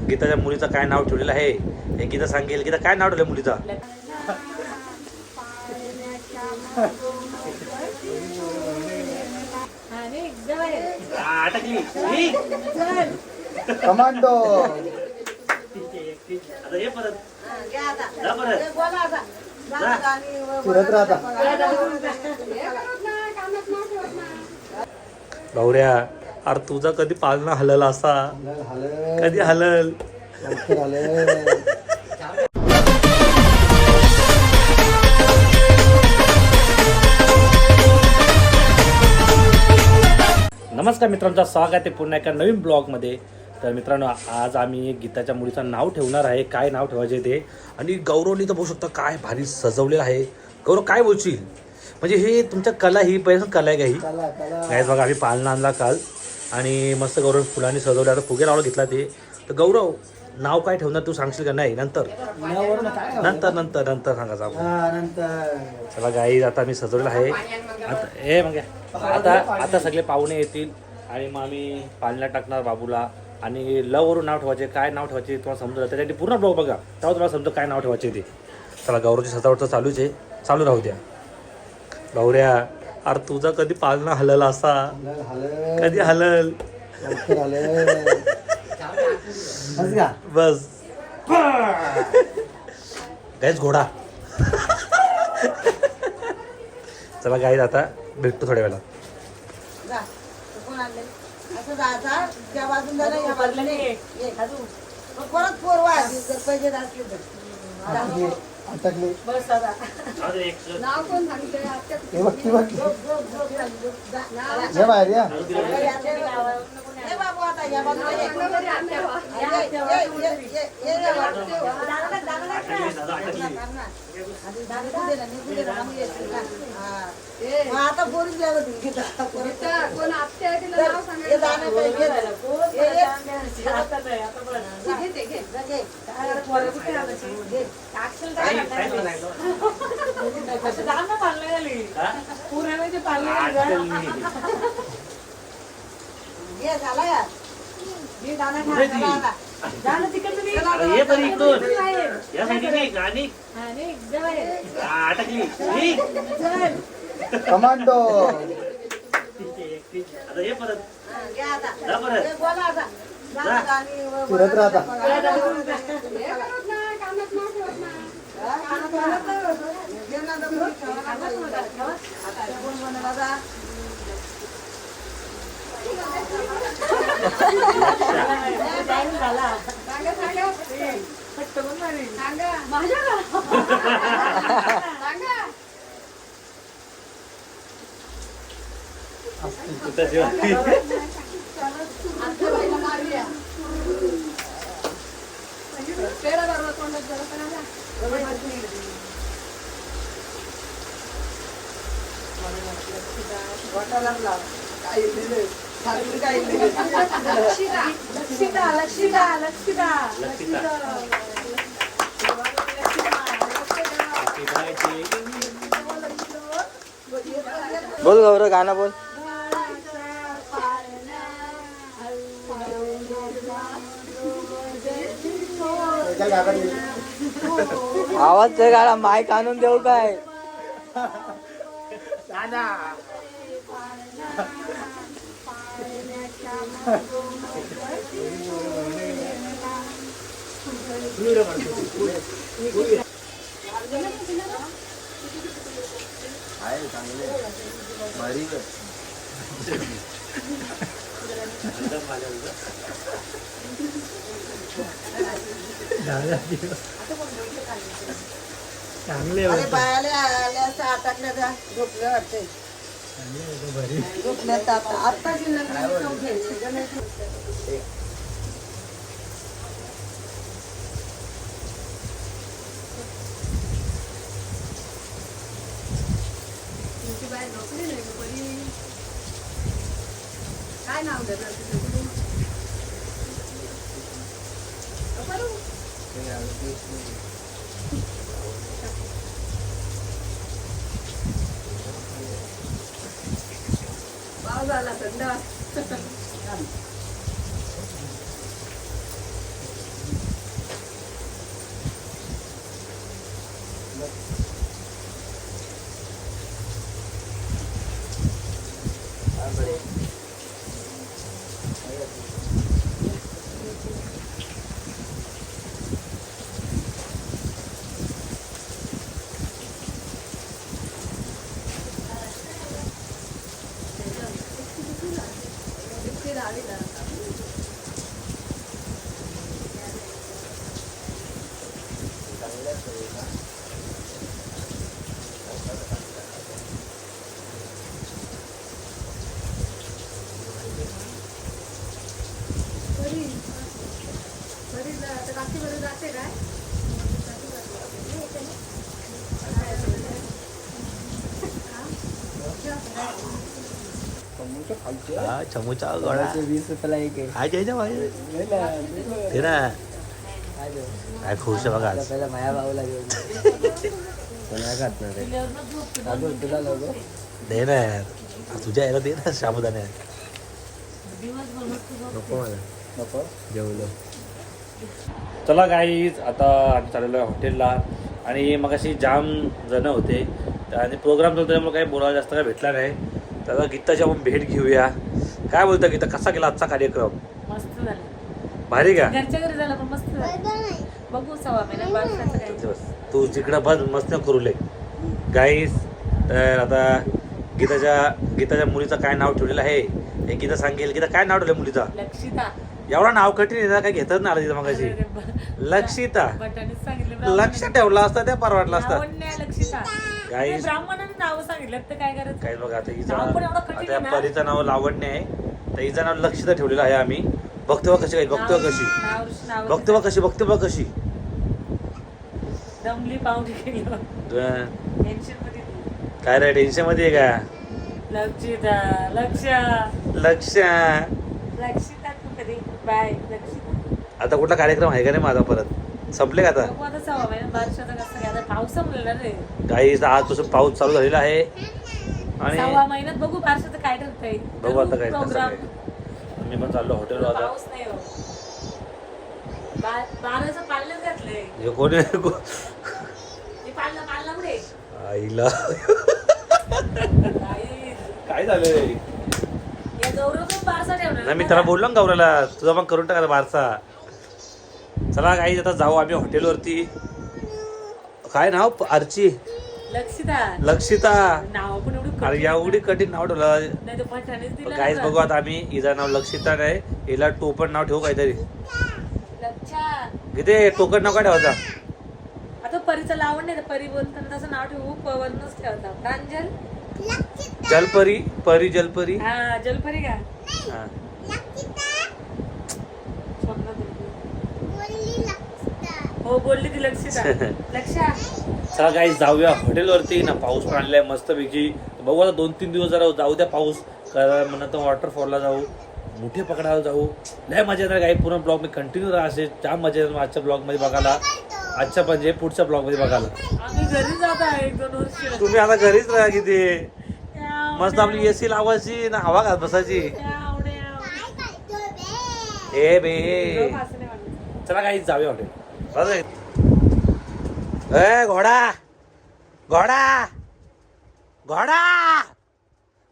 गीताच्या मुलीचं काय नाव ठेवलेलं आहे हे गीता सांगेल. गीता काय नाव ठेवलं मुलीचं? कमांडो. फिरत राहता. गौऱ्या अरे तुझा कधी पाळणा हलल असा कधी हलल. नमस्कार मित्रांचं स्वागत आहे पुन्हा एका नवीन ब्लॉगमध्ये. तर मित्रांनो आज आम्ही गीताच्या मुलीचं नाव ठेवणार आहे. काय नाव ठेवायचे ते आणि गौरवनी तर बघू शकता काय भारी सजवलेलं आहे. गौरव काय बोलशील? म्हणजे हे तुमच्या कला ही पहिलं कला आहे का ही? काय बघा आम्ही पाळणा आणला काल आणि मस्त गौरव फुलांनी सजवलं. आता फुगे लावला घेतला ते. तर गौरव नाव काय ठेवणार तू सांगशील का? नाही नंतर नंतर नंतर नंतर सांगायचं आपण. चला गाई आता आम्ही सजवलेलं आहे. आता हे मग आता आता सगळे पाहुणे येतील आणि मग आम्ही पाळण्याला टाकणार बाबूला आणि लववरून नाव ठेवायचे. काय नाव ठेवायचे तुम्हाला समजून त्याच्यासाठी पूर्ण ब्लॉग बघा तेव्हा तुम्हाला समजा काय नाव ठेवायचे ते. चला गौरवची सजावट तर चालूच आहे, चालू राहू द्या. गौऱ्या अरे तुझा कधी पाळणा हलल असा कधी हलल. बस गाईच घोडा. चला गाईज आता भेटतो थोड्या वेळा. आता पोरीच कमांडो. फिरत राहता. बोल गौरव गाणं बोल. आवाज ते गाणं माईक आणून देऊ काय? चांगले बायाले आल्या अटकल्या त्या झोपल्या वाटते. झोपल्यात आता काय नाव देणार पाव झाला थंड. हा चमूचा गोळा 20 रुपयाला एक आहे. काय द्यायचं माझे ते ना काय खुश आहे बघा आज. पहिला माया भाऊला घेऊन तुला लोक दे ना यार तुझ्या याला दे ना साबुदाणे नको मला नको जेवलो. चला गाईज आता आम्ही चाललेलो आहे हॉटेलला आणि मग अशी जाम जण होते आणि प्रोग्राम चालतो त्यामुळे काही बोलायला जास्त काय भेटला नाही. तर गीताची आपण भेट घेऊया. काय बोलता गीता कसा गेला आजचा कार्यक्रम? मस्त झालं भारी का? घरच्या घरी झालं पण मस्त झालं. बघू सव्वा महिन्यात बारशाचं काय. बस तू जिकडं बस मस्त करू ले गाईज. तर आता गीताच्या मुलीचं काय नाव ठेवलेलं आहे हे गीता सांगेल. गीता काय नाव ठेवलं मुलीचा? लक्षिता. एवढा नाव कठीण आहे ना काय घेतच ना आलं तिथं मगाशी. लक्षिता बटाणीच सांगितलं. लक्ष ठेवला असता त्या परवडला असता. लावण्य लक्षिता. गाईज ब्राह्मणाने नाव सांगितलं तर काय करायचं. काय बघा आता नाव पण एवढं कठीण आता आहे ना. परीचं नाव लावण्य आहे तर हिचं नाव लक्षिता ठेवलेलं आहे आम्ही. बघतो बघ कशी काय बघतो बघ कशी नाव बघतो बघ कशी बघतो बघ कशी दमली पाहुणी केलं टेन्शन मध्ये ती. काय रे टेन्शन मध्ये आहे का? लक्षिता लक्ष लक्षिता तू कधी बाय लक्षिता. आता कुठला कार्यक्रम आहे का नाही माझा परत? संपले का आता? बघू आता सव्वा महिन्यात बारशाचं कसं काय. आता पाऊस संपलेला रे. काही आजपासून पाऊस चालू झालेला आहे आणि सव्वा महिन्यात बघू बारशाचं काय ठरतंय. बघू आता काय कसं प्रोग्राम. काय. मी पण चाललो हॉटेलवर आता. पाऊस नाही हो. बाराचं पाळणं घातलंय. हे कोणी हे पाळणं पुढे. आईला आई, काय झालंय? या गौरव पण बारसा ठेवणार नाही मी त्याला बोललो ना गौराला तुझा मग करून टाका बारसा. चला काही आता जाऊ आम्ही हॉटेलवरती. काय नाव? आरची लक्षिता. नाव पण एवढं अरे एवढी कठीण नाव ठेवलं. नाही तर पठाणीच दिलं काहीच ना. बघू आता आम्ही. हिचं नाव लक्षिता नाही हिला टोपण नाव ठेवू काहीतरी. लक्षा. किती टोकन नाव काय ठेवायचा? आता परीचं लावण नाही तर परी बोलताना तसं नाव ठेवू पवनच ठेवता. प्रांजल. जलपरी परी जलपरी. हा जलपरी का? हा. स्वप्न दिली. हो बोलली ती लक्षिता. लक्षा. चला काही जाऊया हॉटेलवरती ना. पाऊस पण आलेला आहे मस्तपैकी. बघू आता 2-3 दिवस जरा जाऊ द्या पाऊस. कारण म्हणत वॉटरफॉलला जाऊ मोठे पकडायला जाऊ. लय मजा येणार काही. पूर्ण ब्लॉग मी कंटिन्यू राहा असे जाम मजा येणार आजच्या ब्लॉगमध्ये बघायला. आजच्या म्हणजे पुढच्या ब्लॉगमध्ये बघायला. आम्ही घरी जात आहे 1-2 वर्ष. तुम्ही आता घरीच राहा किती मस्त आपली एसी लावायची ना हवा घात बसायची. ए बे चला काही जाऊया हॉटेल. ए घोडा घोडा घोडा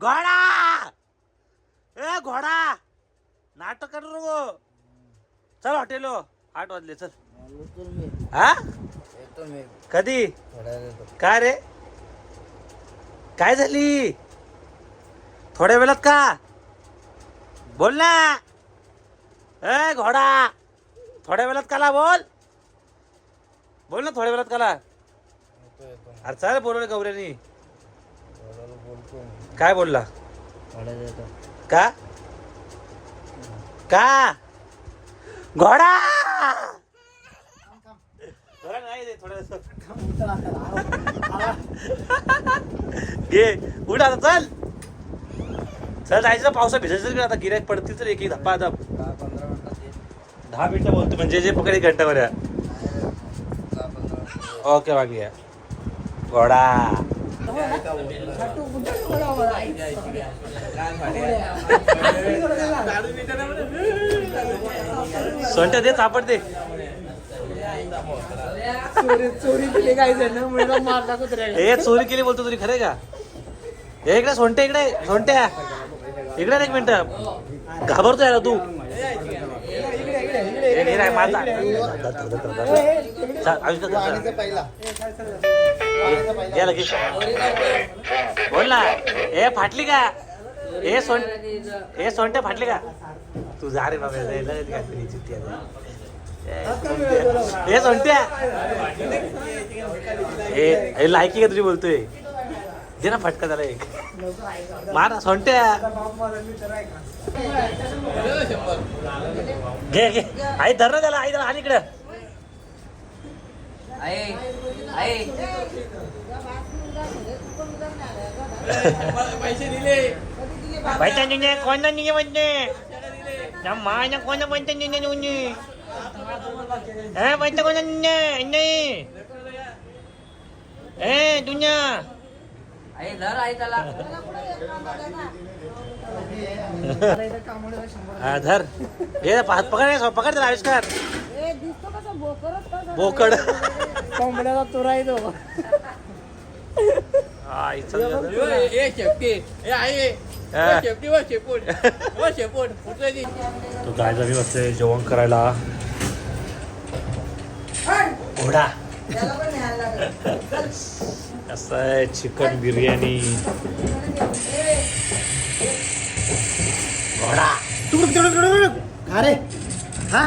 घोडा ए घोडा नाटक कर नको. चल हॉटेल 8 वाजले चल. हा कधी काय रे काय झाली? थोड्या वेळात का बोल ना. ए घोडा थोड्या वेळात काला बोल बोल ना थोड्या वेळात काला. अरे चाल बोलवलं गौऱ्यानी. काय बोलला? का का घोडा नाही घे उठ आता चल चल जायचं. पावसा भिजायचं आता गिऱ्हाईक पडतील तर एक धप्पा धप 10 मिनिटं बोलतो म्हणजे जे पकडे घंटा बऱ्या. ओके बाकी आहे घोडा. सोंट्या दे चापट दे. चोरी केली काय जण मारला कुत्र्याला. ए चोरी केली बोलतो तुझी खरे का? हे इकडे सोंट्या इकडे सोंट्या इकडे 1 मिनिट घाबरतो यार तू. बोल ना. ए फाटली का? ए सोंट्या फाटली का? तू जा रे बाबा. हे सोंट्या हे लायकी का तुझी बोलतोय. दे ना फटका त्याला एक मारा सोंट्या घे घे आई धर ना त्याला आई आणि इकडं पैसा नाही कोण नाही म्हणते माया कोण म्हणते पैसा कोण नाही ए दुनिया हा धर हे पकड पकड त्याला आविष्कार बोकड कोंबड्याचा तुरा येतो तो गाय जागी बसले जेवण करायला घोडा त्याला पण न्यायला लागेल. असं आहे चिकन बिर्याणी घोडा अरे हा